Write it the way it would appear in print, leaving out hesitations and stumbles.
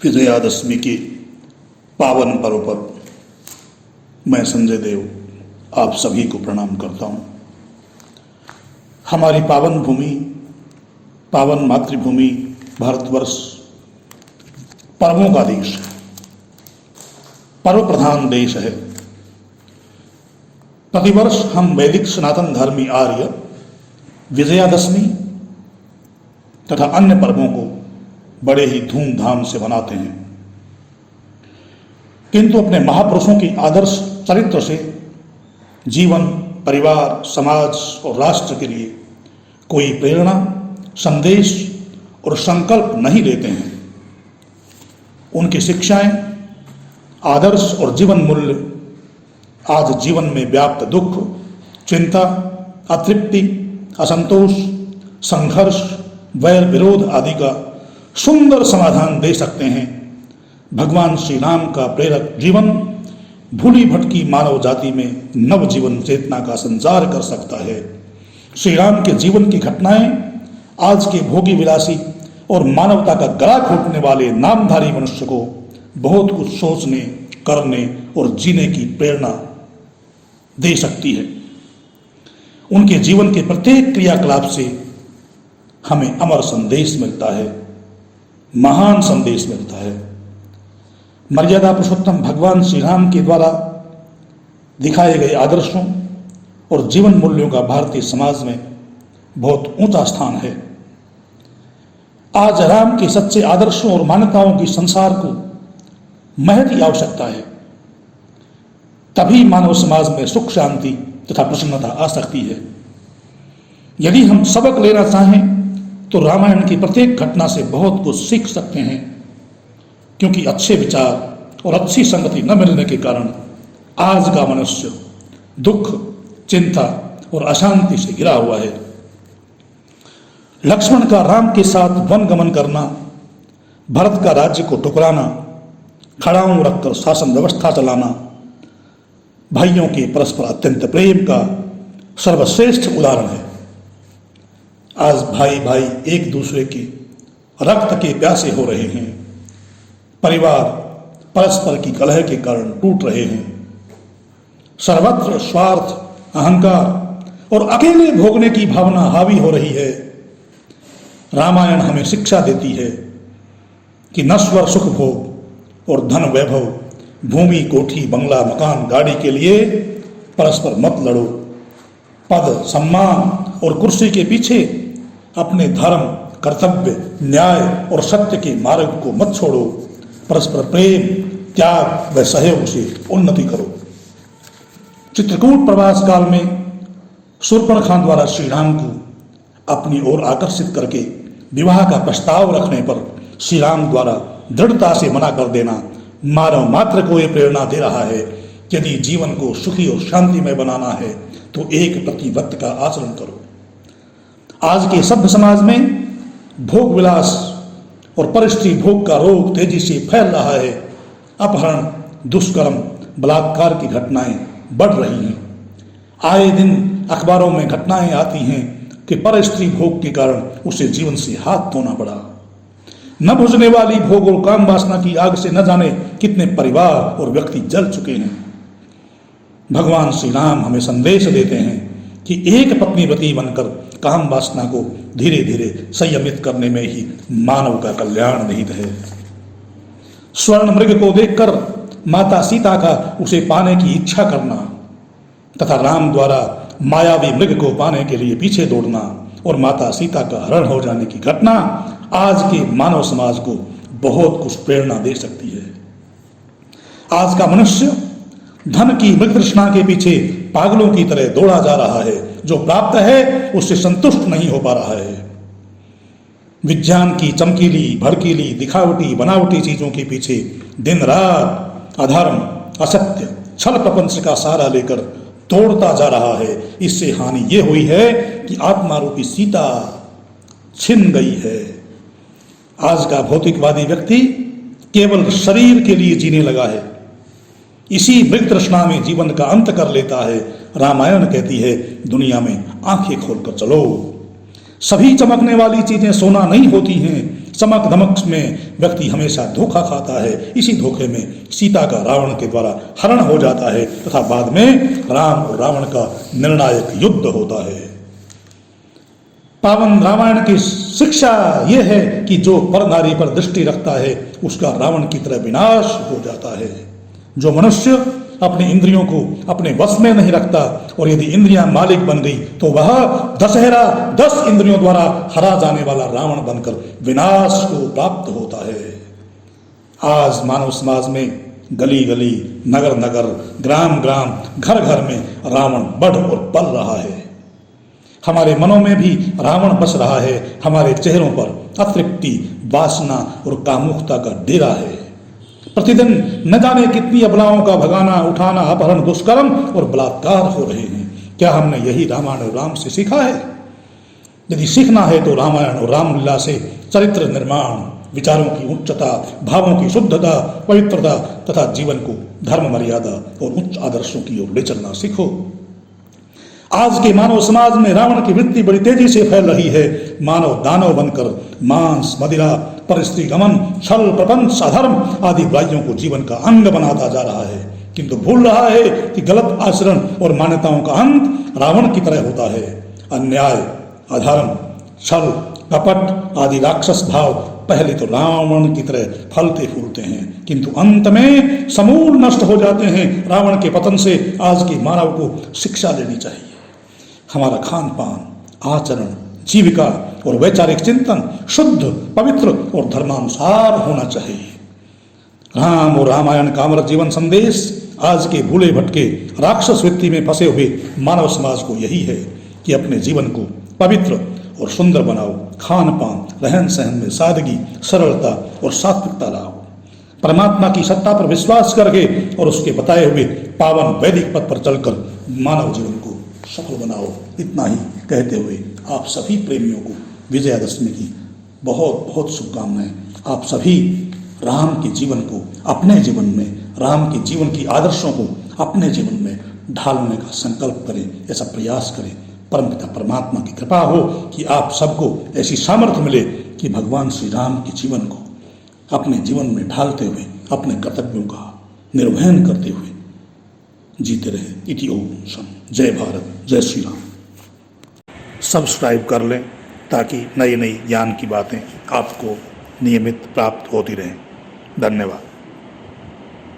विजयादशमी के पावन पर्व पर मैं संजय देव आप सभी को प्रणाम करता हूँ। हमारी पावन भूमि, पावन मातृभूमि भारतवर्ष पर्वों का देश है, पर्व प्रधान देश है। प्रतिवर्ष हम वैदिक सनातन धर्मी आर्य विजयादशमी तथा अन्य पर्वों को बड़े ही धूमधाम से मनाते हैं, किंतु अपने महापुरुषों की आदर्श चरित्र से जीवन, परिवार, समाज और राष्ट्र के लिए कोई प्रेरणा, संदेश और संकल्प नहीं लेते हैं। उनकी शिक्षाएं, आदर्श और जीवन मूल्य आज जीवन में व्याप्त दुख, चिंता, अतृप्ति, असंतोष, संघर्ष, वैर विरोध आदि का सुंदर समाधान दे सकते हैं। भगवान श्री राम का प्रेरक जीवन भूली भटकी मानव जाति में नव जीवन चेतना का संचार कर सकता है। श्री राम के जीवन की घटनाएं आज के भोगी विलासी और मानवता का गला घोटने वाले नामधारी मनुष्य को बहुत कुछ सोचने, करने और जीने की प्रेरणा दे सकती है। उनके जीवन के प्रत्येक क्रियाकलाप से हमें अमर संदेश मिलता है, महान संदेश मिलता है। मर्यादा पुरुषोत्तम भगवान श्री राम के द्वारा दिखाए गए आदर्शों और जीवन मूल्यों का भारतीय समाज में बहुत ऊंचा स्थान है। आज राम के सच्चे आदर्शों और मान्यताओं की संसार को महती की आवश्यकता है, तभी मानव समाज में सुख, शांति तथा प्रसन्नता आ सकती है। यदि हम सबक लेना चाहें तो रामायण की प्रत्येक घटना से बहुत कुछ सीख सकते हैं, क्योंकि अच्छे विचार और अच्छी संगति न मिलने के कारण आज का मनुष्य दुख, चिंता और अशांति से घिरा हुआ है। लक्ष्मण का राम के साथ वन गमन करना, भरत का राज्य को टुकराना, खड़ाऊं रखकर शासन व्यवस्था चलाना भाइयों के परस्पर अत्यंत प्रेम का सर्वश्रेष्ठ उदाहरण है। आज भाई भाई एक दूसरे के रक्त के प्यासे हो रहे हैं। परिवार परस्पर की कलह के कारण टूट रहे हैं। सर्वत्र स्वार्थ, अहंकार और अकेले भोगने की भावना हावी हो रही है। रामायण हमें शिक्षा देती है कि नश्वर सुख भोग और धन वैभव, भूमि, कोठी, बंगला, मकान, गाड़ी के लिए परस्पर मत लड़ो। पद, सम्मान और कुर्सी के पीछे अपने धर्म, कर्तव्य, न्याय और सत्य के मार्ग को मत छोड़ो। परस्पर प्रेम, त्याग व सहयोग से उन्नति करो। चित्रकूट प्रवास काल में शूर्पणखा द्वारा श्री राम को अपनी ओर आकर्षित करके विवाह का प्रस्ताव रखने पर श्री राम द्वारा दृढ़ता से मना कर देना मानव मात्र को यह प्रेरणा दे रहा है कि यदि जीवन को सुखी और शांतिमय बनाना है तो एक प्रतिव्रत का आचरण करो। आज के सभ्य समाज में भोग विलास और परिस्थिति भोग का रोग तेजी से फैल रहा है। अपहरण, दुष्कर्म, बलात्कार की घटनाएं बढ़ रही हैं। आए दिन अखबारों में घटनाएं आती हैं कि परिस्थिति भोग के कारण उसे जीवन से हाथ धोना पड़ा। न बुझने वाली भोग और काम वासना की आग से न जाने कितने परिवार और व्यक्ति जल चुके हैं। भगवान श्री राम हमें संदेश देते हैं कि एक पत्नी व्रती बनकर काम वासना को धीरे धीरे संयमित करने में ही मानव का कल्याण निहित है। स्वर्ण मृग को देखकर माता सीता का उसे पाने की इच्छा करना तथा राम द्वारा मायावी मृग को पाने के लिए पीछे दौड़ना और माता सीता का हरण हो जाने की घटना आज के मानव समाज को बहुत कुछ प्रेरणा दे सकती है। आज का मनुष्य धन की मृग तृष्णा के पीछे पागलों की तरह दौड़ा जा रहा है। जो प्राप्त है उससे संतुष्ट नहीं हो पा रहा है। विज्ञान की चमकीली, भड़कीली, दिखावटी, बनावटी चीजों के पीछे दिन रात अधर्म, असत्य, छल प्रपंच का सहारा लेकर दौड़ता जा रहा है। इससे हानि यह हुई है कि आत्मा रूपी सीता छिन गई है। आज का भौतिकवादी व्यक्ति केवल शरीर के लिए जीने लगा है। इसी मृग तृष्णा में जीवन का अंत कर लेता है। रामायण कहती है, दुनिया में आंखें खोलकर चलो। सभी चमकने वाली चीजें सोना नहीं होती हैं, चमक धमक में व्यक्ति हमेशा धोखा खाता है। इसी धोखे में सीता का रावण के द्वारा हरण हो जाता है तथा बाद में राम और रावण का निर्णायक युद्ध होता है। पावन रामायण की शिक्षा यह है कि जो पर नारी पर दृष्टि रखता है उसका रावण की तरह विनाश हो जाता है। जो मनुष्य अपनी इंद्रियों को अपने वश में नहीं रखता और यदि इंद्रियां मालिक बन गई तो वह दशहरा 10 इंद्रियों द्वारा हरा जाने वाला रावण बनकर विनाश को प्राप्त होता है। आज मानव समाज में गली गली, नगर नगर, ग्राम ग्राम, घर घर में रावण बढ़ और पल रहा है। हमारे मनों में भी रावण बस रहा है। हमारे चेहरों पर अतृप्ति, वासना और कामुकता का डेरा है। प्रतिदिन न जाने कितनी अबलाओं का भगाना, उठाना, अपहरण, दुष्कर्म और बलात्कार हो रहे हैं। क्या हमने यही रामायण और राम से सीखा है? यदि सीखना है तो रामायण और रामलीला से चरित्र निर्माण, विचारों की उच्चता, भावों की शुद्धता, पवित्रता तथा जीवन को धर्म, मर्यादा और उच्च आदर्शों की ओर ले चलना सीखो। आज के मानव समाज में रावण की वृत्ति बड़ी तेजी से फैल रही है। मानव दानव बनकर मांस, मदिरा, परस्त्री गमन, छल, प्रपंच, अधर्म आदि बुराइयों को जीवन का अंग बनाता जा रहा है, किंतु भूल रहा है कि गलत आचरण और मान्यताओं का अंत रावण की तरह होता है। अन्याय, अधर्म, छल, कपट आदि राक्षस भाव पहले तो रावण की तरह फलते फूलते हैं, किंतु अंत में समूल नष्ट हो जाते हैं। रावण के पतन से आज के मानव को शिक्षा लेनी चाहिए। हमारा खान पान, आचरण, जीविका और वैचारिक चिंतन शुद्ध, पवित्र और धर्मानुसार होना चाहिए। राम और रामायण का अमर जीवन संदेश आज के भूले भटके राक्षस वृत्ति में फंसे हुए मानव समाज को यही है कि अपने जीवन को पवित्र और सुंदर बनाओ। खान पान, रहन सहन में सादगी, सरलता और सात्विकता लाओ। परमात्मा की सत्ता पर विश्वास करके और उसके बताए हुए पावन वैदिक पथ पर चलकर मानव जीवन को सफल बनाओ। इतना ही कहते हुए आप सभी प्रेमियों को विजयादशमी की बहुत बहुत शुभकामनाएं। आप सभी राम के जीवन को अपने जीवन में, राम के जीवन की आदर्शों को अपने जीवन में ढालने का संकल्प करें, ऐसा प्रयास करें। परमपिता परमात्मा की कृपा हो कि आप सबको ऐसी सामर्थ्य मिले कि भगवान श्री राम के जीवन को अपने जीवन में ढालते हुए अपने कर्तव्यों का निर्वहन करते हुए जीते रहे। इति ओम शम। जय भारत, जय श्री राम। सब्सक्राइब कर लें ताकि नई नई ज्ञान की बातें आपको नियमित प्राप्त होती रहें। धन्यवाद।